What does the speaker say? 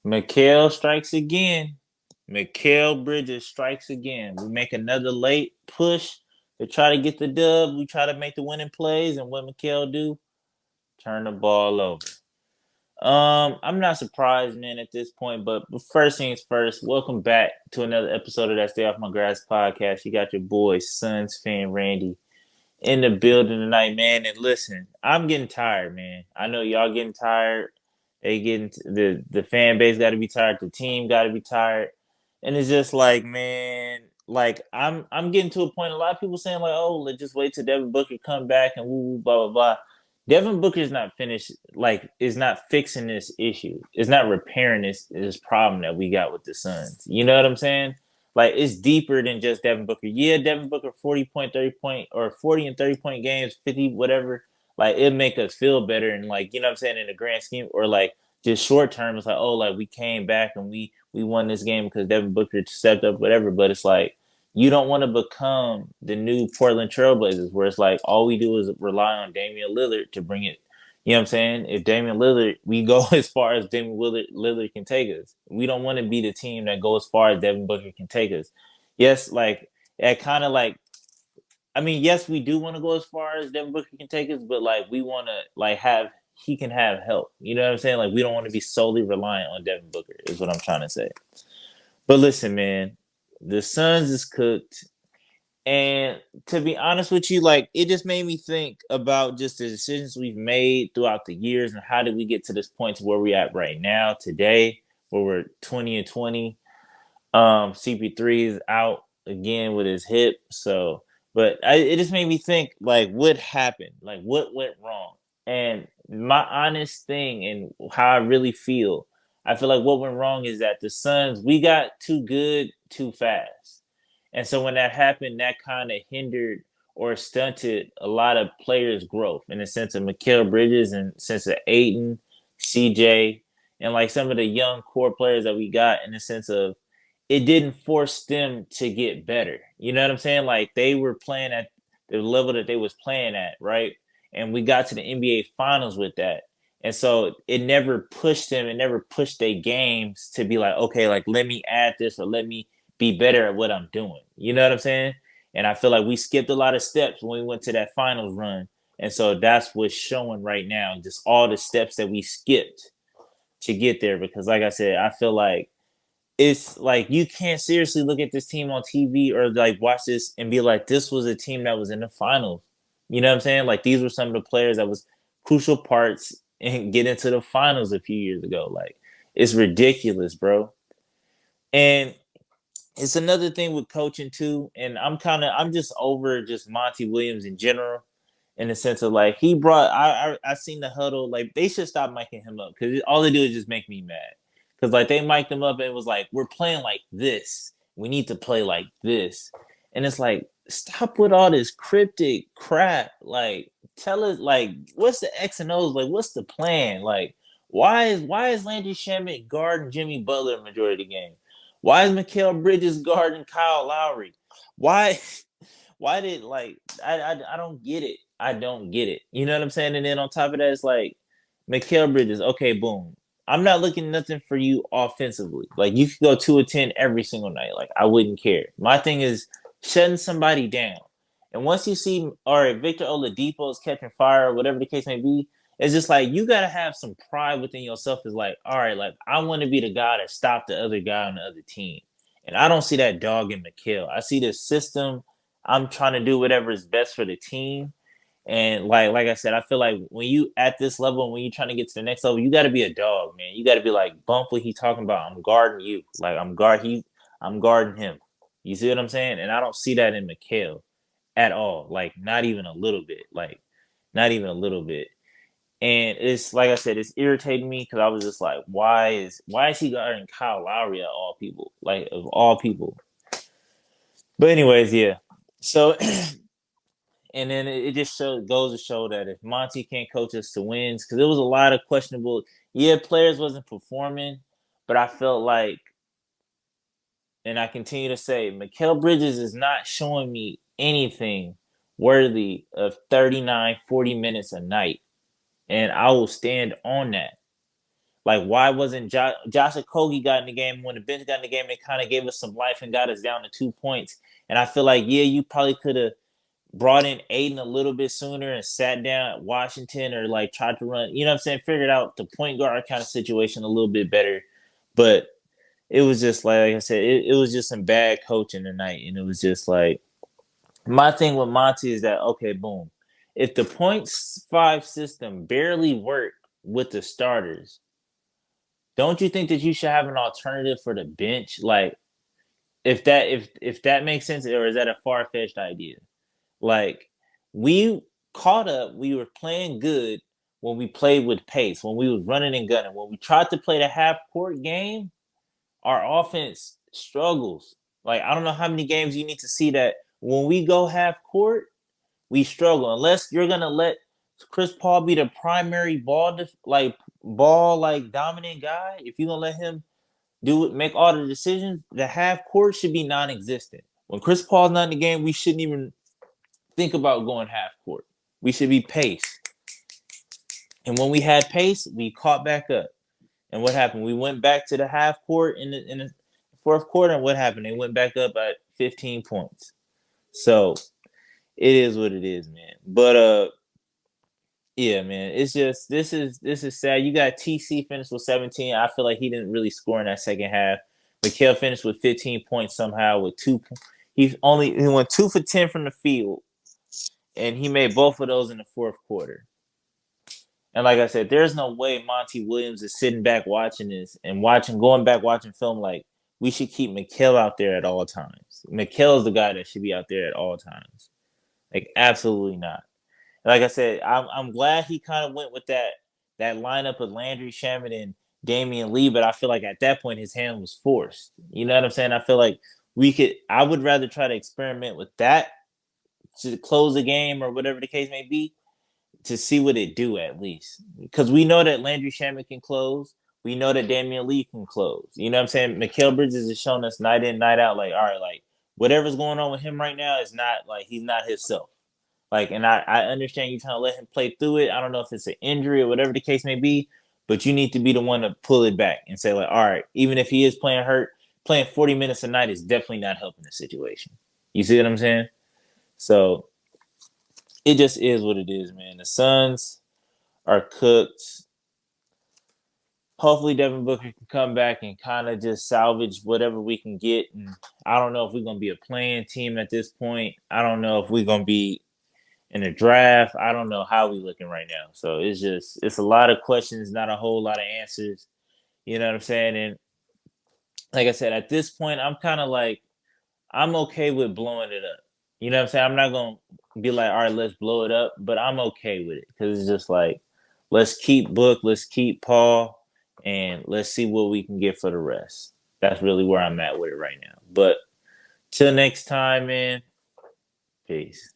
Mikal strikes again. Mikal Bridges strikes again. We make another late push to try to get the dub. We try to make the winning plays, and what Mikal do? Turn the ball over. I'm not surprised, man, at this point. But first things first, welcome back to another episode of that Stay Off My Grass podcast. You got your boy, Suns fan Randy, in the building tonight, man. And listen, I'm getting tired, man. I know y'all getting tired. They getting the fan base got to be tired. The team got to be tired, and it's just like, man, like I'm getting to a point. A lot of people saying like, oh, let's just wait till Devin Booker come back and woo woo blah blah blah. Devin Booker is not finished. Like, is not fixing this issue. It's not repairing this problem that we got with the Suns. You know what I'm saying? Like, it's deeper than just Devin Booker. Yeah, Devin Booker 40 point, 30 point, or 40 and 30 point games, 50, whatever. Like, it make us feel better. And like, you know what I'm saying, in the grand scheme, or like just short term, it's like, oh, like we came back and we won this game because Devin Booker stepped up, whatever. But it's like you don't want to become the new Portland Trailblazers where it's like all we do is rely on Damian Lillard to bring it. You know what I'm saying? If Damian Lillard, we go as far as Lillard can take us. We don't want to be the team that goes as far as Devin Booker can take us. Yes, like that kind of like, I mean, yes, we do want to go as far as Devin Booker can take us, but like we want to like have he can have help. You know what I'm saying? Like we don't want to be solely reliant on Devin Booker. Is what I'm trying to say. But listen, man, the Suns is cooked. And to be honest with you, like it just made me think about just the decisions we've made throughout the years and how did we get to this point to where we're at right now today, where we're 20-20. CP3 is out again with his hip, so it just made me think like what happened, like what went wrong, and my honest thing and how I really feel. I feel like what went wrong is that the Suns we got too good too fast. And so when that happened, that kind of hindered or stunted a lot of players' growth in the sense of Mikal Bridges and sense of Aiden, CJ, and like some of the young core players that we got in the sense of it didn't force them to get better. You know what I'm saying? Like they were playing at the level that they was playing at, right? And we got to the NBA finals with that. And so it never pushed them, it never pushed their games to be like, okay, like let me add this or let me be better at what I'm doing. You know what I'm saying? And I feel like we skipped a lot of steps when we went to that finals run. And so that's what's showing right now, just all the steps that we skipped to get there. Because, like I said, I feel like it's like you can't seriously look at this team on TV or like watch this and be like, this was a team that was in the finals. You know what I'm saying? Like these were some of the players that was crucial parts and get into the finals a few years ago. Like it's ridiculous, bro. And it's another thing with coaching too. And I'm just over just Monty Williams in general in the sense of like he brought I seen the huddle like they should stop miking him up because all they do is just make me mad because like they mic'd him up and it was like we're playing like this, we need to play like this, and it's like stop with all this cryptic crap, like tell us like what's the X and O's, like what's the plan, like why is Landry Shamet guarding Jimmy Butler the majority of the game, why is Mikal Bridges guarding Kyle Lowry, why why did like I don't get it. I don't get it. You know what I'm saying? And then on top of that, it's like Mikal Bridges. Okay, boom. I'm not looking nothing for you offensively. Like you could go 2 of 10 every single night. Like I wouldn't care. My thing is shutting somebody down. And once you see, all right, Victor Oladipo is catching fire, or whatever the case may be, it's just like you gotta have some pride within yourself. Is like, all right, like I want to be the guy that stopped the other guy on the other team. And I don't see that dog in Mikal. I see this system. I'm trying to do whatever is best for the team. And like I said, I feel like when you at this level, when you're trying to get to the next level, you got to be a dog, man. You got to be like bump what he talking about. I'm guarding you, like I'm guarding him. You see what I'm saying? And I don't see that in Mikal at all. Like not even a little bit. Like not even a little bit. And it's like I said, it's irritating me because I was just like, why is he guarding Kyle Lowry at all people? Like of all people. But anyways, yeah. So and then it just goes to show that if Monty can't coach us to wins, because there was a lot of questionable. Yeah, players wasn't performing, but I felt like, and I continue to say, Mikal Bridges is not showing me anything worthy of 39, 40 minutes a night, and I will stand on that. Like, why wasn't Josh Okogie got in the game when the bench got in the game? It kind of gave us some life and got us down to 2 points. And I feel like, yeah, you probably could have brought in Aiden a little bit sooner and sat down at Washington or like tried to run, you know what I'm saying? Figured out the point guard kind of situation a little bit better. But it was just like I said, it was just some bad coaching tonight. And it was just like, my thing with Monty is that, okay, boom. If the .5 system barely worked with the starters, don't you think that you should have an alternative for the bench? Like, if that makes sense, or is that a far fetched idea? Like, we caught up, we were playing good when we played with pace, when we was running and gunning. When we tried to play the half court game, our offense struggles. Like, I don't know how many games you need to see that when we go half court, we struggle. Unless you're gonna let Chris Paul be the primary ball like dominant guy, if you're gonna let him do it, make all the decisions, the half court should be non-existent. When Chris Paul's not in the game, we shouldn't even think about going half court. We should be pace. And when we had pace, we caught back up. And what happened? We went back to the half court in the fourth quarter, and what happened? They went back up at 15 points. So it is what it is, man. But yeah, man, it's just this is sad. You got TC finished with 17. I feel like he didn't really score in that second half. Mikal finished with 15 points somehow with he went 2 for 10 from the field, and he made both of those in the fourth quarter. And like I said, there's no way Monty Williams is sitting back watching this and going back watching film like we should keep Mikal out there at all times. Mikal's the guy that should be out there at all times. Like, absolutely not. Like I said, I'm glad he kind of went with that lineup of Landry Shamet and Damian Lee, but I feel like at that point his hand was forced. You know what I'm saying? I feel like I would rather try to experiment with that to close the game or whatever the case may be to see what it do at least. Because we know that Landry Shamet can close. We know that Damian Lee can close. You know what I'm saying? Mikal Bridges is showing us night in, night out, like, all right, like whatever's going on with him right now is not like he's not himself. Like, and I understand you trying to let him play through it. I don't know if it's an injury or whatever the case may be, but you need to be the one to pull it back and say, like, all right, even if he is playing hurt, playing 40 minutes a night is definitely not helping the situation. You see what I'm saying? So it just is what it is, man. The Suns are cooked. Hopefully Devin Booker can come back and kind of just salvage whatever we can get. And I don't know if we're going to be a playing team at this point. I don't know if we're going to be in the draft. I don't know how we looking right now. So it's a lot of questions, not a whole lot of answers. You know what I'm saying? And like I said, at this point, I'm kind of like, I'm okay with blowing it up. You know what I'm saying? I'm not going to be like, all right, let's blow it up, but I'm okay with it because it's just like, let's keep Book, let's keep Paul, and let's see what we can get for the rest. That's really where I'm at with it right now. But till next time, man, peace.